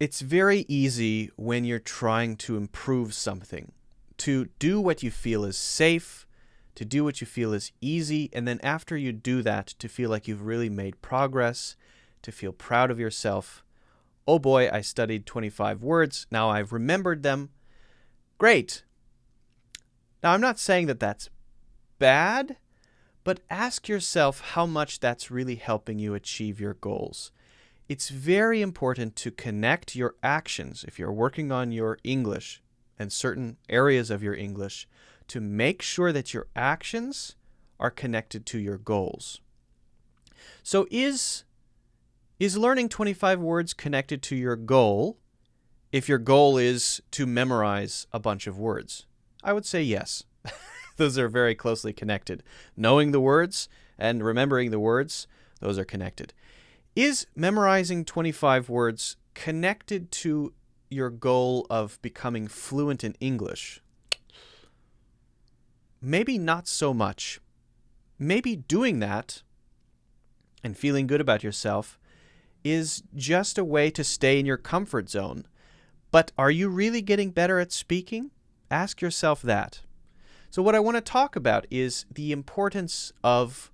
It's very easy when you're trying to improve something to do what you feel is safe, to do what you feel is easy, and then after you do that, to feel like you've really made progress, to feel proud of yourself. Oh boy, I studied 25 words. Now I've remembered them. Great. Now I'm not saying that that's bad, but ask yourself how much that's really helping you achieve your goals. It's very important to connect your actions, if you're working on your English and certain areas of your English, to make sure that your actions are connected to your goals. So is learning 25 words connected to your goal if your goal is to memorize a bunch of words? I would say yes. Those are very closely connected. Knowing the words and remembering the words, those are connected. Is memorizing 25 words connected to your goal of becoming fluent in English? Maybe not so much. Maybe doing that and feeling good about yourself is just a way to stay in your comfort zone. But are you really getting better at speaking? Ask yourself that. So what I want to talk about is the importance of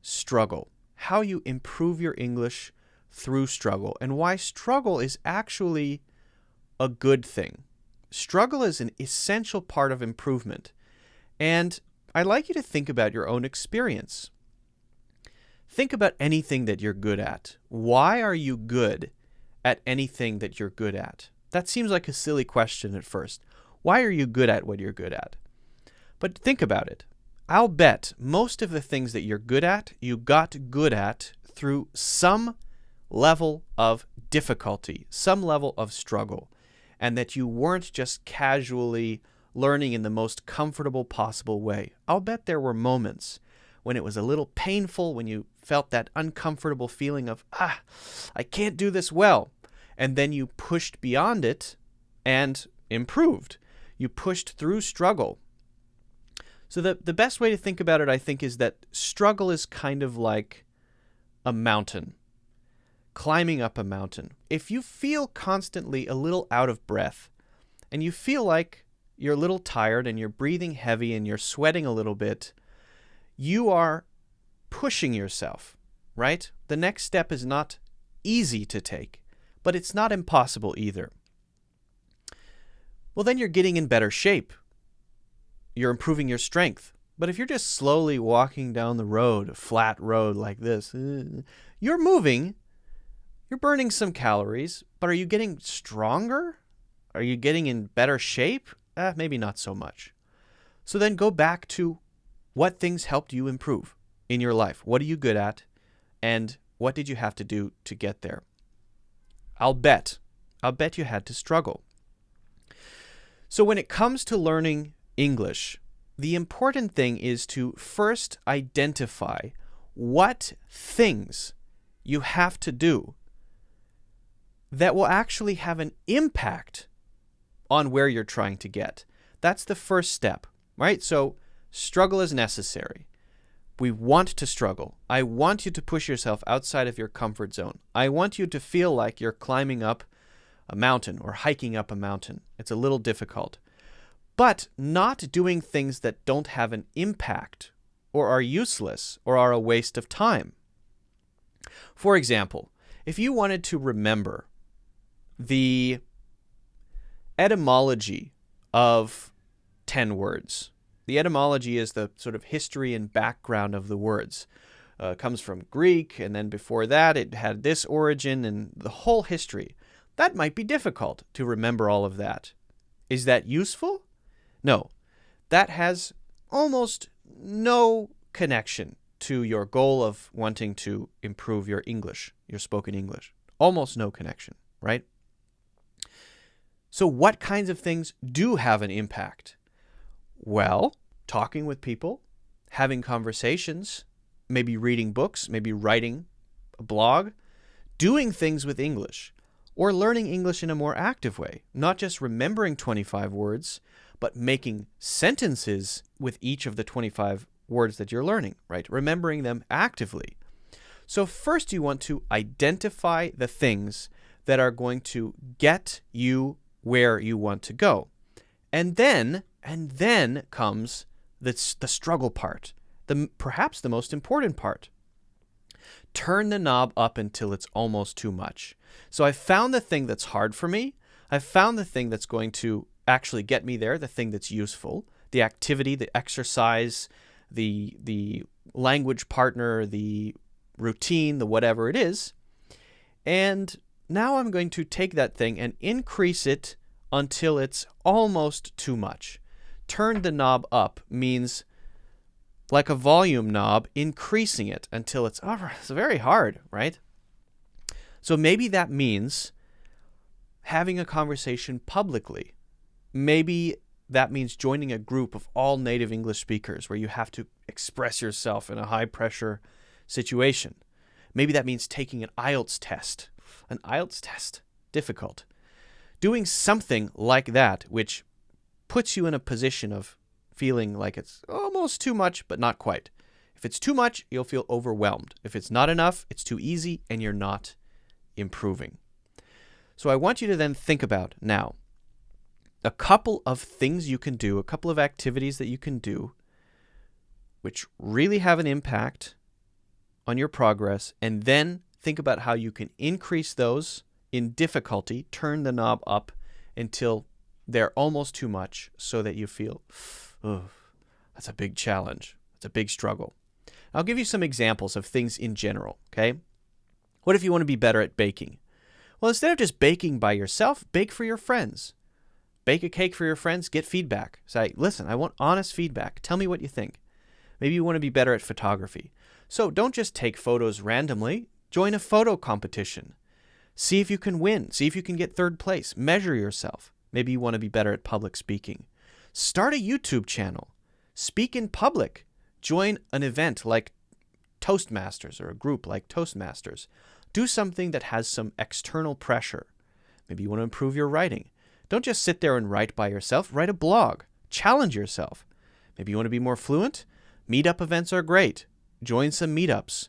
struggle, how you improve your English through struggle, and why struggle is actually a good thing. Struggle is an essential part of improvement. And I'd like you to think about your own experience. Think about anything that you're good at. Why are you good at anything that you're good at? That seems like a silly question at first. Why are you good at what you're good at? But think about it. I'll bet most of the things that you're good at, you got good at through some level of difficulty, some level of struggle, and that you weren't just casually learning in the most comfortable possible way. I'll bet there were moments when it was a little painful, when you felt that uncomfortable feeling of, I can't do this well. And then you pushed beyond it and improved. You pushed through struggle. So the best way to think about it, I think, is that struggle is kind of like a mountain, climbing up a mountain. If you feel constantly a little out of breath and you feel like you're a little tired and you're breathing heavy and you're sweating a little bit, you are pushing yourself, right? The next step is not easy to take, but it's not impossible either. Well, then you're getting in better shape. You're improving your strength. But if you're just slowly walking down the road, a flat road like this, you're moving, you're burning some calories, but are you getting stronger? Are you getting in better shape? Maybe not so much. So then go back to what things helped you improve in your life. What are you good at? And what did you have to do to get there? I'll bet you had to struggle. So when it comes to learning English, the important thing is to first identify what things you have to do that will actually have an impact on where you're trying to get. That's the first step, right? So struggle is necessary. We want to struggle. I want you to push yourself outside of your comfort zone. I want you to feel like you're climbing up a mountain or hiking up a mountain. It's a little difficult. But not doing things that don't have an impact or are useless or are a waste of time. For example, if you wanted to remember the etymology of 10 words, the etymology is the sort of history and background of the words. It comes from Greek, and then before that it had this origin and the whole history. That might be difficult to remember all of that. Is that useful? No. That has almost no connection to your goal of wanting to improve your English, your spoken English. Almost no connection, right? So what kinds of things do have an impact? Well, talking with people, having conversations, maybe reading books, maybe writing a blog, doing things with English, or learning English in a more active way, not just remembering 25 words, but making sentences with each of the 25 words that you're learning, right? Remembering them actively. So first you want to identify the things that are going to get you where you want to go. And then comes the struggle part, perhaps the most important part. Turn the knob up until it's almost too much. So I've found the thing that's hard for me. I've found the thing that's going to actually get me there, the thing that's useful, the activity, the exercise, the language partner, the routine, the whatever it is. And now I'm going to take that thing and increase it until it's almost too much. Turn the knob up means, like a volume knob, increasing it until it's very hard, right? So maybe that means having a conversation publicly. Maybe that means joining a group of all native English speakers where you have to express yourself in a high-pressure situation. Maybe that means taking an IELTS test. An IELTS test, difficult. Doing something like that, which puts you in a position of feeling like it's almost too much, but not quite. If it's too much, you'll feel overwhelmed. If it's not enough, it's too easy, and you're not improving. So I want you to then think about now a couple of things you can do, a couple of activities that you can do, which really have an impact on your progress, and then think about how you can increase those in difficulty, turn the knob up until they're almost too much so that you feel, oh, that's a big challenge. It's a big struggle. I'll give you some examples of things in general, okay? What if you want to be better at baking? Well, instead of just baking by yourself, bake for your friends. Bake a cake for your friends, get feedback. Say, listen, I want honest feedback. Tell me what you think. Maybe you want to be better at photography. So don't just take photos randomly. Join a photo competition. See if you can win. See if you can get third place. Measure yourself. Maybe you want to be better at public speaking. Start a YouTube channel. Speak in public. Join an event like Toastmasters or a group like Toastmasters. Do something that has some external pressure. Maybe you want to improve your writing. Don't just sit there and write by yourself. Write a blog. Challenge yourself. Maybe you want to be more fluent. Meetup events are great. Join some meetups.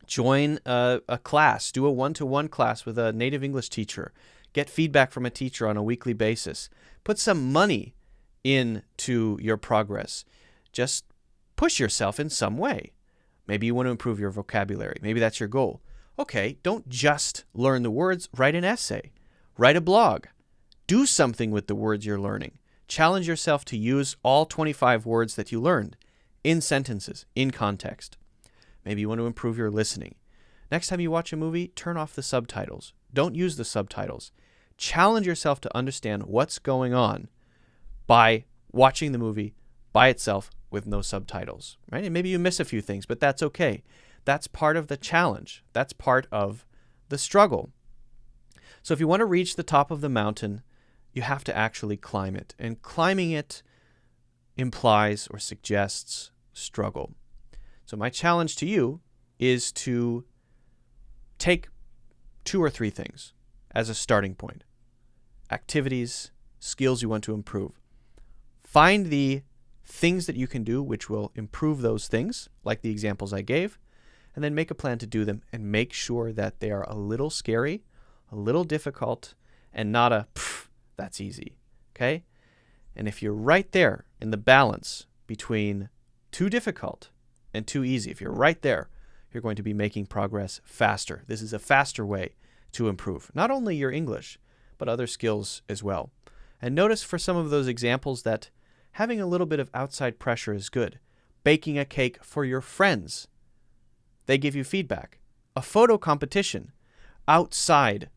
Join a class. Do a one-to-one class with a native English teacher. Get feedback from a teacher on a weekly basis. Put some money into your progress. Just push yourself in some way. Maybe you want to improve your vocabulary. Maybe that's your goal. Okay, don't just learn the words. Write an essay. Write a blog. Do something with the words you're learning. Challenge yourself to use all 25 words that you learned in sentences, in context. Maybe you want to improve your listening. Next time you watch a movie, turn off the subtitles. Don't use the subtitles. Challenge yourself to understand what's going on by watching the movie by itself with no subtitles, right? And maybe you miss a few things, but that's okay. That's part of the challenge. That's part of the struggle. So if you want to reach the top of the mountain, you have to actually climb it. And climbing it implies or suggests struggle. So my challenge to you is to take 2 or 3 things as a starting point. Activities, skills you want to improve. Find the things that you can do which will improve those things, like the examples I gave, and then make a plan to do them and make sure that they are a little scary, a little difficult, and not a, that's easy, okay? And if you're right there in the balance between too difficult and too easy, if you're right there, you're going to be making progress faster. This is a faster way to improve, not only your English, but other skills as well. And notice for some of those examples that having a little bit of outside pressure is good. Baking a cake for your friends. They give you feedback. A photo competition. Outside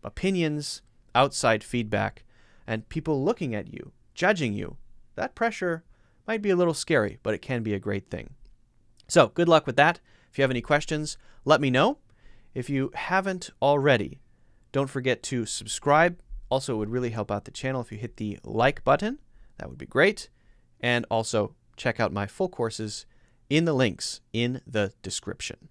opinions, outside feedback, and people looking at you, judging you. That pressure might be a little scary, but it can be a great thing. So good luck with that. If you have any questions, let me know. If you haven't already, don't forget to subscribe. Also, it would really help out the channel if you hit the like button. That would be great. And also check out my full courses in the links in the description.